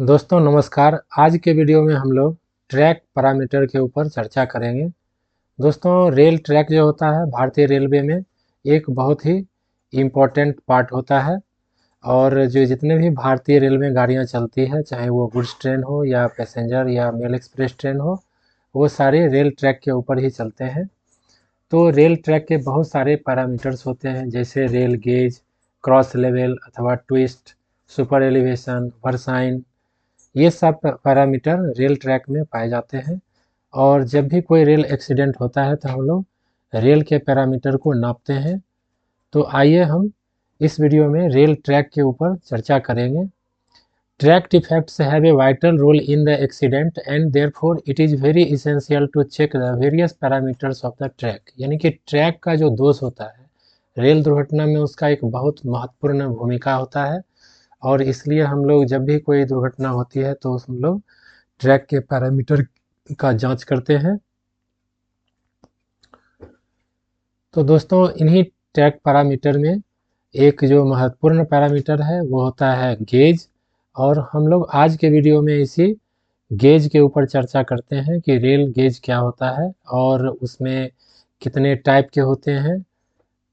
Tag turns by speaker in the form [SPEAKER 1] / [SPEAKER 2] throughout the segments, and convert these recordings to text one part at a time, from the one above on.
[SPEAKER 1] दोस्तों नमस्कार। आज के वीडियो में हम लोग ट्रैक पैरामीटर के ऊपर चर्चा करेंगे। दोस्तों रेल ट्रैक जो होता है भारतीय रेलवे में एक बहुत ही इम्पोर्टेंट पार्ट होता है और जो जितने भी भारतीय रेल में गाड़ियाँ चलती है, चाहे वो गुड्स ट्रेन हो या पैसेंजर या मेल एक्सप्रेस ट्रेन हो, वो सारे रेल ट्रैक के ऊपर ही चलते हैं। तो रेल ट्रैक के बहुत सारे पैरामीटर्स होते हैं, जैसे रेल गेज, क्रॉस लेवल अथवा ट्विस्ट, सुपर एलिवेशन, वर्साइन, ये सब पैरामीटर रेल ट्रैक में पाए जाते हैं। और जब भी कोई रेल एक्सीडेंट होता है तो हम लोग रेल के पैरामीटर को नापते हैं। तो आइए हम इस वीडियो में रेल ट्रैक के ऊपर चर्चा करेंगे। Track defects have a vital role in the accident and therefore it is very essential to check the various parameters of the track. यानी कि ट्रैक का जो दोष होता है रेल दुर्घटना में, उसका एक बहुत महत्वपूर्ण भूमिका होता है और इसलिए हम लोग जब भी कोई दुर्घटना होती है तो हम लोग ट्रैक के पैरामीटर का जांच करते हैं। तो दोस्तों इन्हीं ट्रैक पैरामीटर में एक जो महत्वपूर्ण पैरामीटर है वो होता है गेज, और हम लोग आज के वीडियो में इसी गेज के ऊपर चर्चा करते हैं कि रेल गेज क्या होता है और उसमें कितने टाइप के होते हैं,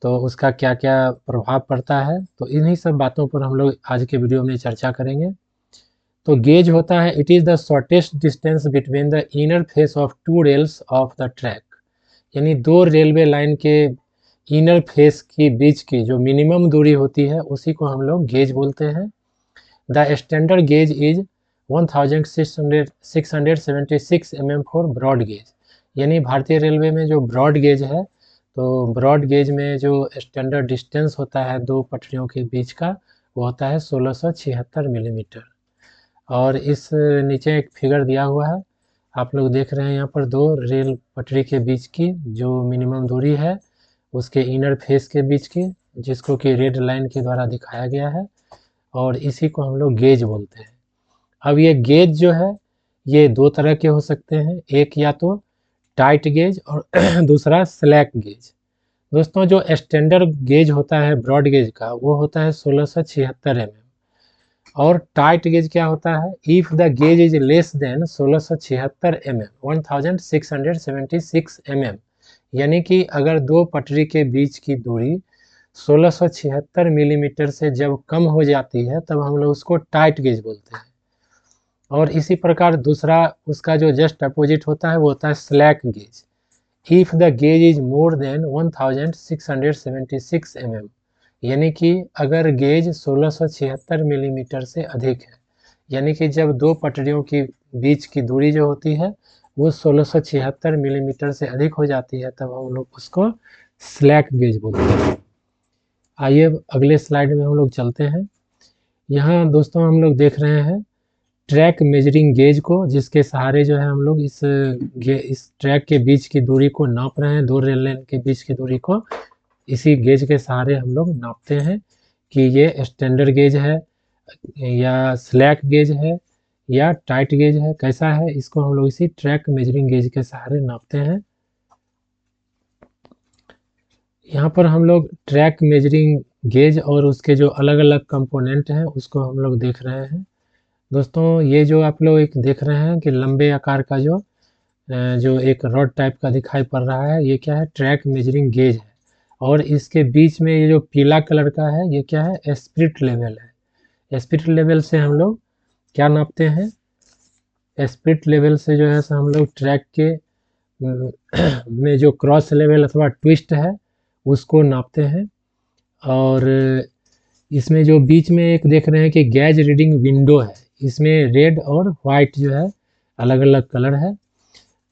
[SPEAKER 1] तो उसका क्या क्या प्रभाव पड़ता है। तो इन्हीं सब बातों पर हम लोग आज के वीडियो में चर्चा करेंगे। तो गेज होता है, it is the shortest distance between the inner face of two rails of the track. यानी दो रेलवे लाइन के इनर फेस के बीच की जो मिनिमम दूरी होती है उसी को हम लोग गेज बोलते हैं। The standard gauge is 1676 mm for broad gauge. यानी भारतीय रेलवे में जो ब्रॉड गेज है, तो ब्रॉड गेज में जो स्टैंडर्ड डिस्टेंस होता है दो पटरियों के बीच का, वो होता है 1676 मिलीमीटर। और इस नीचे एक फिगर दिया हुआ है, आप लोग देख रहे हैं यहाँ पर दो रेल पटरी के बीच की जो मिनिमम दूरी है उसके इनर फेस के बीच की, जिसको कि रेड लाइन के द्वारा दिखाया गया है, और इसी को हम लोग गेज बोलते हैं। अब ये गेज जो है ये दो तरह के हो सकते हैं, एक या तो टाइट गेज और दूसरा स्लैक गेज। दोस्तों जो स्टैंडर्ड गेज होता है ब्रॉड गेज का वो होता है 1676 mm, और टाइट गेज क्या होता है, if the gauge is less than 1676 mm 1676 mm, यानी कि अगर दो पटरी के बीच की दूरी 1676 मिलीमीटर से जब कम हो जाती है तब हम लोग उसको टाइट गेज बोलते हैं। और इसी प्रकार दूसरा उसका जो जस्ट अपोजिट होता है वो होता है slack gauge, if the gauge is more than 1676 mm, यानी कि अगर गेज 1676 मिलीमीटर से अधिक है, यानी कि जब दो पटरियों की बीच की दूरी जो होती है वो 1676 मिलीमीटर से अधिक हो जाती है तब हम लोग उसको स्लैक गेज बोलते हैं। आइए अगले स्लाइड में हम लोग चलते हैं। यहाँ दोस्तों हम लोग देख रहे हैं ट्रैक मेजरिंग गेज को, जिसके सहारे जो है हम लोग इस ट्रैक के बीच की दूरी को नाप रहे हैं, दो रेल लाइन के बीच की दूरी को इसी गेज के सहारे हम लोग नापते हैं कि ये स्टैंडर्ड गेज है या स्लैक गेज है या टाइट गेज है, कैसा है, इसको हम लोग इसी ट्रैक मेजरिंग गेज के सहारे नापते हैं। यहाँ पर हम लोग ट्रैक मेजरिंग गेज और उसके जो अलग अलग कंपोनेंट हैं उसको हम लोग देख रहे हैं। दोस्तों ये जो आप लोग एक देख रहे हैं कि लंबे आकार का जो एक रॉड टाइप का दिखाई पड़ रहा है, ये क्या है, ट्रैक मेजरिंग गेज है। और इसके बीच में ये जो पीला कलर का है ये क्या है, स्पिरिट लेवल है। स्पिरिट लेवल से हम लोग क्या नापते हैं, स्पिरिट लेवल से जो है हम लोग ट्रैक के में जो क्रॉस लेवल अथवा ट्विस्ट है उसको नापते हैं। और इसमें जो बीच में एक देख रहे हैं कि गैज रीडिंग विंडो है, इसमें रेड और वाइट जो है अलग अलग कलर है,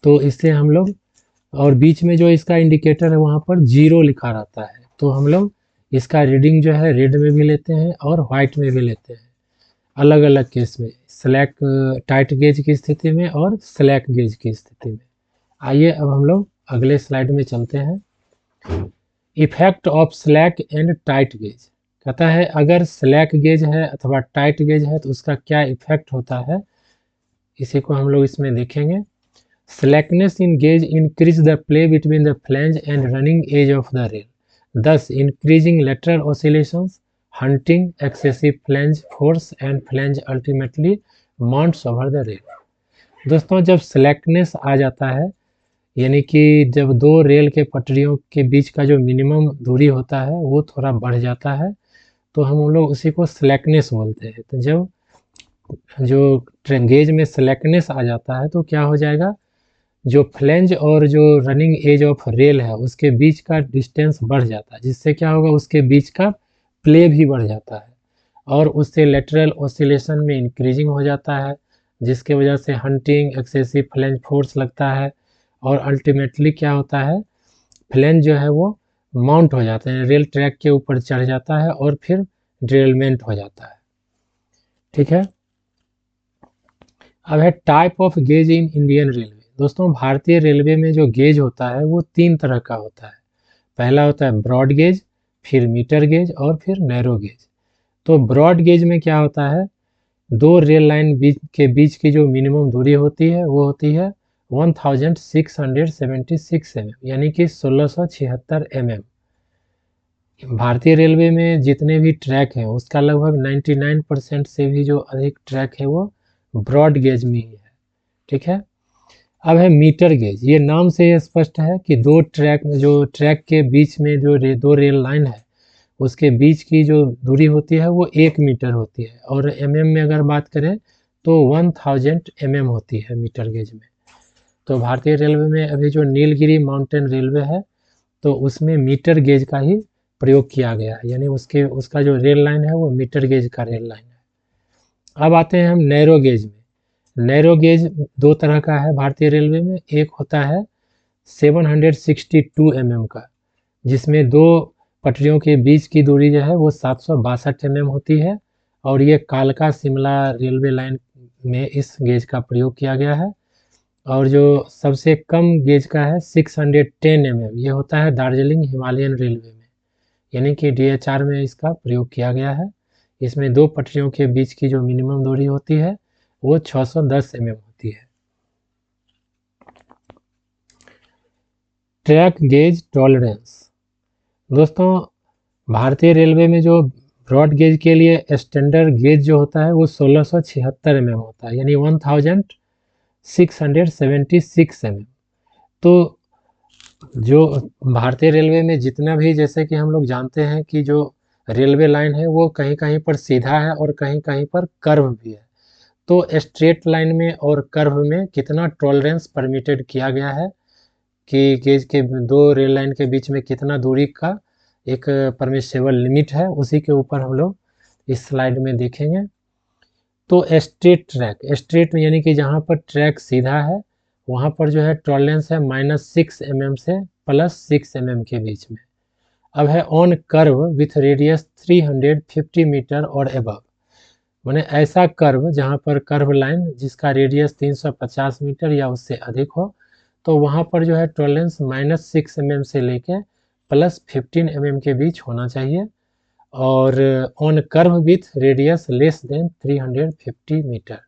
[SPEAKER 1] तो इससे हम लोग, और बीच में जो इसका इंडिकेटर है वहाँ पर 0 लिखा रहता है, तो हम लोग इसका रीडिंग जो है रेड में भी लेते हैं और वाइट में भी लेते हैं, अलग अलग केस में, स्लैक टाइट गेज की स्थिति में और स्लैक गेज की स्थिति में। आइए अब हम लोग अगले स्लाइड में चलते हैं। Effect of slack and tight gauge, कहता है अगर स्लैक गेज है अथवा टाइट गेज है तो उसका क्या इफेक्ट होता है, इसी को हम लोग इसमें देखेंगे। Slackness in gauge increase the play between the flange and running edge of the rail, thus increasing lateral oscillations, hunting, excessive flange force and flange ultimately mounts over the rail। दोस्तों जब स्लैकनेस आ जाता है, यानी कि जब दो rail के पटरियों के बीच का जो मिनिमम दूरी होता है वो थोड़ा बढ़ जाता है, तो हम लोग उसी को स्लैकनेस बोलते हैं। तो जब जो गेज में स्लैकनेस आ जाता है तो क्या हो जाएगा, जो फ्लेंज और जो रनिंग एज ऑफ रेल है उसके बीच का डिस्टेंस बढ़ जाता है, जिससे क्या होगा, उसके बीच का प्ले भी बढ़ जाता है और उससे लेटरल ऑसिलेशन में इंक्रीजिंग हो जाता है, जिसके वजह से हंटिंग एक्सेसिव फ्लेंज फोर्स लगता है और अल्टीमेटली क्या होता है, फ्लेंज जो है वो माउंट हो जाते हैं, रेल ट्रैक के ऊपर चढ़ जाता है और फिर डिरेलमेंट हो जाता है। ठीक है, अब है type of gauge in Indian railway. दोस्तों भारतीय रेलवे में जो गेज होता है वो 3 तरह का होता है। पहला होता है ब्रॉड गेज, फिर मीटर गेज और फिर नैरो गेज। तो ब्रॉड गेज में क्या होता है, दो रेल लाइन के बीच की जो मिनिमम दूरी होती है वो होती है 1676 mm, यानी कि 1676 mm। भारतीय रेलवे में जितने भी ट्रैक हैं उसका लगभग 99% से भी जो अधिक ट्रैक है वो ब्रॉड गेज में ही है। ठीक है, अब है मीटर गेज। ये नाम से ये स्पष्ट है कि दो ट्रैक के बीच में जो दो रेल लाइन है उसके बीच की जो दूरी होती है वो 1 मीटर होती है, और mm में अगर बात करें तो 1000 mm होती है मीटर गेज में। तो भारतीय रेलवे में अभी जो नीलगिरी माउंटेन रेलवे है तो उसमें मीटर गेज का ही प्रयोग किया गया है, यानी उसका जो रेल लाइन है वो मीटर गेज का रेल लाइन है। अब आते हैं हम नैरो गेज में। नैरो गेज दो तरह का है भारतीय रेलवे में। एक होता है 762 mm का, जिसमें दो पटरियों के बीच की दूरी जो है वो 762 mm होती है, और ये कालका शिमला रेलवे लाइन में इस गेज का प्रयोग किया गया है। और जो सबसे कम गेज का है 610 mm, ये होता है दार्जिलिंग हिमालयन रेलवे में, यानी कि DHR में इसका प्रयोग किया गया है। इसमें दो पटरियों के बीच की जो मिनिमम दूरी होती है वो 610 mm होती है। Track gauge tolerance. दोस्तों भारतीय रेलवे में जो ब्रॉड गेज के लिए स्टैंडर्ड गेज जो होता है वो 1676 mm होता है, यानी 1676 mm। तो जो भारतीय रेलवे में जितना भी, जैसे कि हम लोग जानते हैं कि जो रेलवे लाइन है वो कहीं कहीं पर सीधा है और कहीं कहीं पर कर्व भी है। तो स्ट्रेट लाइन में और कर्व में कितना टॉलरेंस परमिटेड किया गया है, कि गेज के दो रेल लाइन के बीच में कितना दूरी का एक परमिसेबल लिमिट है, उसी के ऊपर हम लोग इस स्लाइड में देखेंगे। तो स्ट्रेट में यानी कि जहाँ पर ट्रैक सीधा है वहाँ पर जो है टॉलरेंस है -6 mm से +6 mm के बीच में। अब है on curve with radius 350 metre और एबव, माने ऐसा कर्व जहाँ पर कर्व लाइन जिसका रेडियस 350 मीटर या उससे अधिक हो, तो वहाँ पर जो है टॉलरेंस -6 mm से लेके +15 mm के बीच होना चाहिए। और on curve with radius less than 350 metre,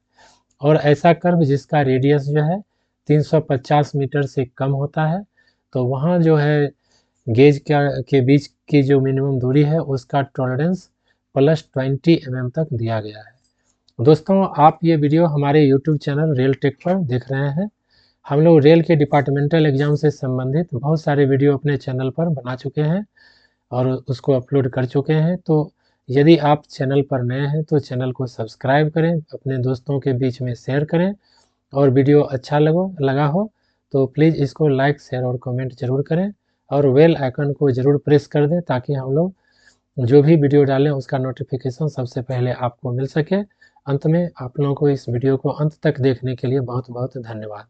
[SPEAKER 1] और ऐसा कर्व जिसका रेडियस जो है 350 मीटर से कम होता है, तो वहाँ जो है गेज के बीच की जो मिनिमम दूरी है उसका टॉलरेंस +20 mm तक दिया गया है। दोस्तों आप ये वीडियो हमारे YouTube चैनल रेल टेक पर देख रहे हैं। हम लोग रेल के डिपार्टमेंटल एग्जाम से संबंधित बहुत सारे वीडियो अपने चैनल पर बना चुके हैं और उसको अपलोड कर चुके हैं। तो यदि आप चैनल पर नए हैं तो चैनल को सब्सक्राइब करें, अपने दोस्तों के बीच में शेयर करें, और वीडियो अच्छा लगा हो तो प्लीज़ इसको लाइक शेयर और कमेंट ज़रूर करें, और बेल आइकन को ज़रूर प्रेस कर दें ताकि हम लोग जो भी वीडियो डालें उसका नोटिफिकेशन सबसे पहले आपको मिल सके। अंत में आप लोगों को इस वीडियो को अंत तक देखने के लिए बहुत बहुत धन्यवाद।